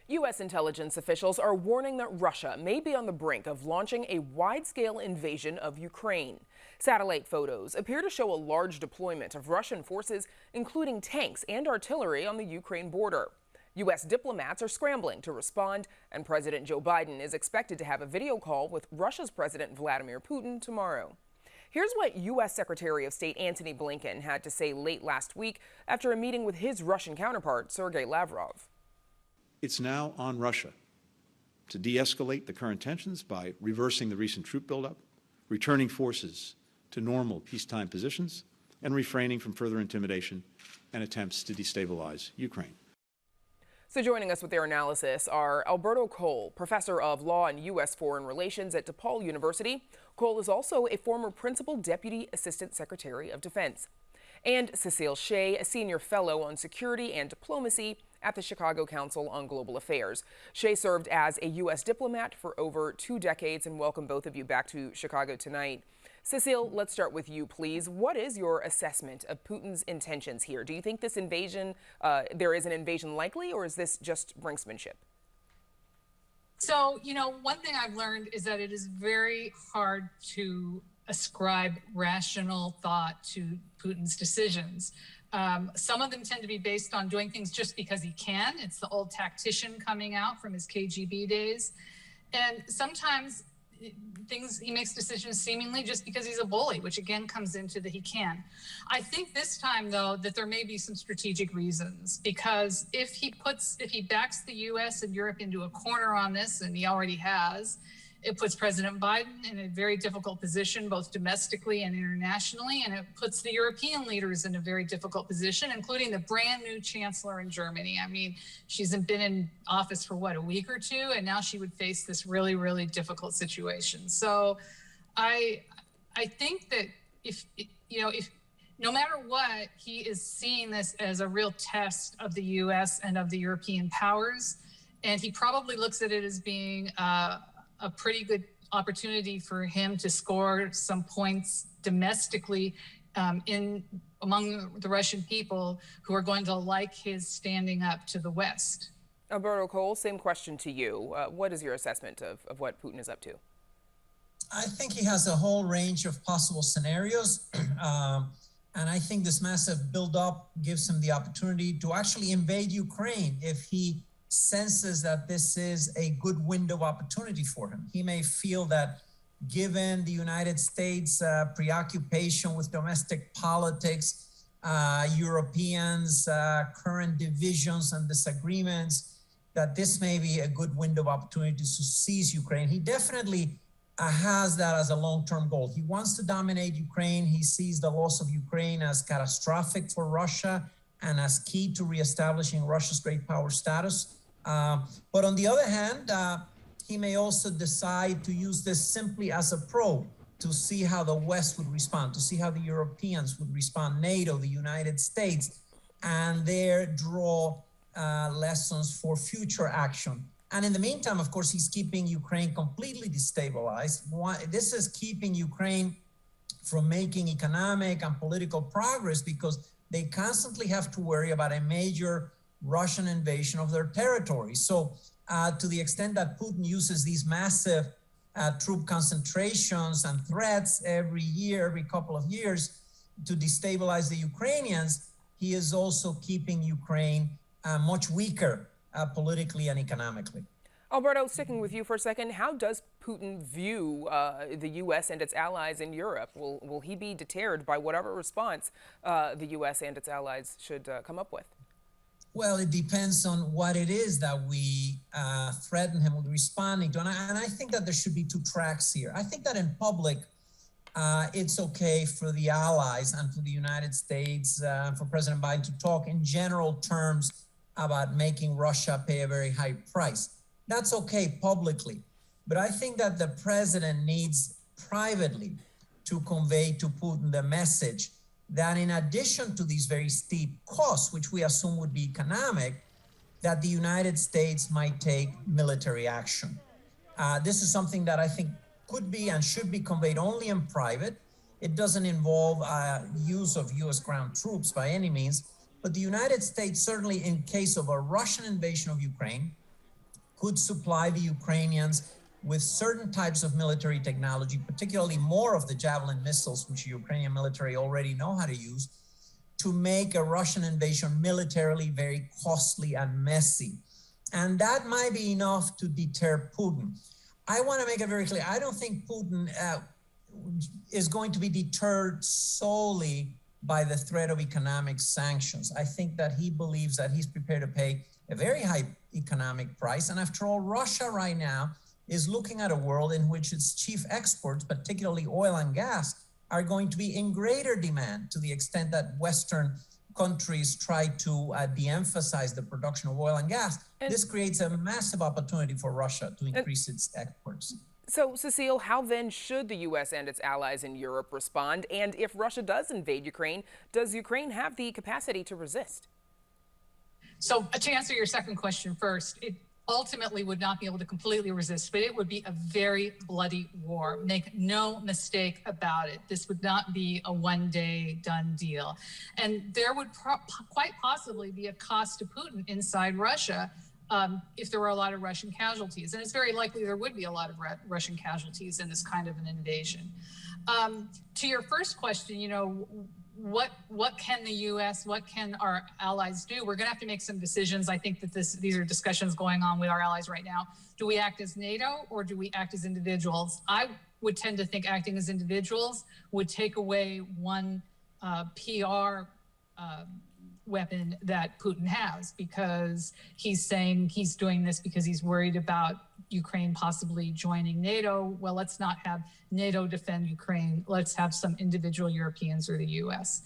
U.S. intelligence officials are warning that Russia may be on the brink of launching a wide-scale invasion of Ukraine. Satellite photos appear to show a large deployment of Russian forces, including tanks and artillery, on the Ukraine border. U.S. diplomats are scrambling to respond, and President Joe Biden is expected to have a video call with Russia's President Vladimir Putin tomorrow. Here's what U.S. Secretary of State Antony Blinken had to say late last week after a meeting with his Russian counterpart, Sergei Lavrov. It's now on Russia to de-escalate the current tensions by reversing the recent troop buildup, returning forces to normal peacetime positions, and refraining from further intimidation and attempts to destabilize Ukraine. So joining us with their analysis are Alberto Cole, professor of law and U.S. foreign relations at DePaul University. Cole is also a former principal deputy assistant secretary of defense. And Cecile Shea, a senior fellow on security and diplomacy at the Chicago Council on Global Affairs. Shea served as a U.S. diplomat for over 2 decades, and welcome both of you back to Chicago tonight. Cecile, let's start with you, please. What is your assessment of Putin's intentions here? Do you think this invasion, there is an invasion likely, or is this just brinksmanship? So, one thing I've learned is that it is very hard to ascribe rational thought to Putin's decisions. Some of them tend to be based on doing things just because he can. It's the old tactician coming out from his KGB days. And sometimes he makes decisions seemingly just because he's a bully, which again comes into the he can. I think this time, though, that there may be some strategic reasons, because if he backs the U.S. and Europe into a corner on this, and he already has, it puts President Biden in a very difficult position, both domestically and internationally, and it puts the European leaders in a very difficult position, including the brand new chancellor in Germany. I mean, she's been in office for a week or two, and now she would face this really, really difficult situation. So I think that if no matter what, he is seeing this as a real test of the U.S. and of the European powers, and he probably looks at it as being a pretty good opportunity for him to score some points domestically among the Russian people who are going to like his standing up to the West. Alberto Cole, same question to you. What is your assessment of what Putin is up to? I think he has a whole range of possible scenarios. And I think this massive buildup gives him the opportunity to actually invade Ukraine if he senses that this is a good window of opportunity for him. He may feel that given the United States' preoccupation with domestic politics, Europeans' current divisions and disagreements, that this may be a good window of opportunity to seize Ukraine. He definitely has that as a long-term goal. He wants to dominate Ukraine. He sees the loss of Ukraine as catastrophic for Russia and as key to reestablishing Russia's great power status. But on the other hand, he may also decide to use this simply as a probe to see how the West would respond, to see how the Europeans would respond, NATO, the United States, and there draw lessons for future action. And in the meantime, of course, he's keeping Ukraine completely destabilized. This is keeping Ukraine from making economic and political progress because they constantly have to worry about a major Russian invasion of their territory. So to the extent that Putin uses these massive troop concentrations and threats every year, every couple of years to destabilize the Ukrainians, he is also keeping Ukraine much weaker politically and economically. Alberto, sticking with you for a second, how does Putin view the U.S. and its allies in Europe? Will he be deterred by whatever response the U.S. and its allies should come up with? Well, it depends on what it is that we threaten him with responding to. And I think that there should be 2 tracks here. I think that in public, it's okay for the allies and for the United States, for President Biden to talk in general terms about making Russia pay a very high price. That's okay publicly. But I think that the president needs privately to convey to Putin the message that in addition to these very steep costs, which we assume would be economic, that the United States might take military action. This is something that I think could be and should be conveyed only in private. It doesn't involve use of U.S. ground troops by any means, but the United States, certainly in case of a Russian invasion of Ukraine, could supply the Ukrainians with certain types of military technology, particularly more of the Javelin missiles, which the Ukrainian military already know how to use, to make a Russian invasion militarily very costly and messy. And that might be enough to deter Putin. I want to make it very clear. I don't think Putin is going to be deterred solely by the threat of economic sanctions. I think that he believes that he's prepared to pay a very high economic price. And after all, Russia right now is looking at a world in which its chief exports, particularly oil and gas, are going to be in greater demand to the extent that Western countries try to de-emphasize the production of oil and gas. This creates a massive opportunity for Russia to increase its exports. So, Cecile, how then should the U.S. and its allies in Europe respond? And if Russia does invade Ukraine, does Ukraine have the capacity to resist? So to answer your second question first, it ultimately would not be able to completely resist, but it would be a very bloody war. Make no mistake about it. This would not be a one-day done deal. And there would quite possibly be a cost to Putin inside Russia if there were a lot of Russian casualties. And it's very likely there would be a lot of Russian casualties in this kind of an invasion. To your first question, you know, what can the U.S., what can our allies do? We're going to have to make some decisions. I think that these are discussions going on with our allies right now. Do we act as NATO or do we act as individuals? I would tend to think acting as individuals would take away one PR weapon that Putin has, because he's saying he's doing this because he's worried about Ukraine possibly joining NATO. Well, let's not have NATO defend Ukraine. Let's have some individual Europeans or the US.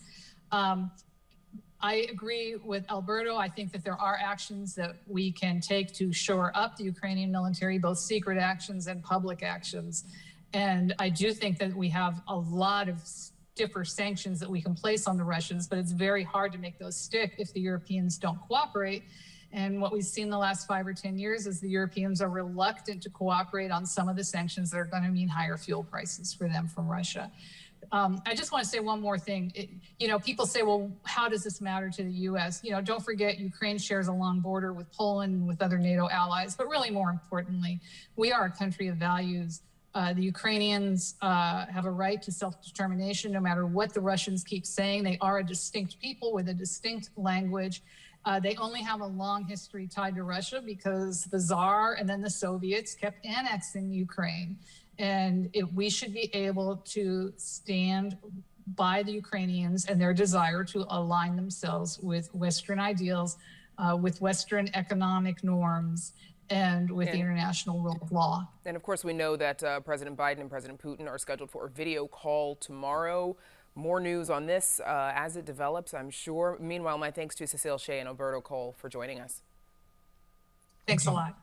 I agree with Alberto. I think that there are actions that we can take to shore up the Ukrainian military, both secret actions and public actions. And I do think that we have a lot of stiffer sanctions that we can place on the Russians, but it's very hard to make those stick if the Europeans don't cooperate. And what we've seen the last 5 or 10 years is the Europeans are reluctant to cooperate on some of the sanctions that are going to mean higher fuel prices for them from Russia. I just want to say one more thing. You know, people say, well, how does this matter to the U.S.? You know, don't forget Ukraine shares a long border with Poland and with other NATO allies. But really more importantly, we are a country of values. The Ukrainians have a right to self-determination, no matter what the Russians keep saying. They are a distinct people with a distinct language. They only have a long history tied to Russia because the Tsar and then the Soviets kept annexing Ukraine. And we should be able to stand by the Ukrainians and their desire to align themselves with Western ideals, with Western economic norms, and with the international rule of law. And of course, we know that President Biden and President Putin are scheduled for a video call tomorrow. More news on this as it develops, I'm sure. Meanwhile, my thanks to Cecile Shea and Alberto Cole for joining us. Thanks a lot.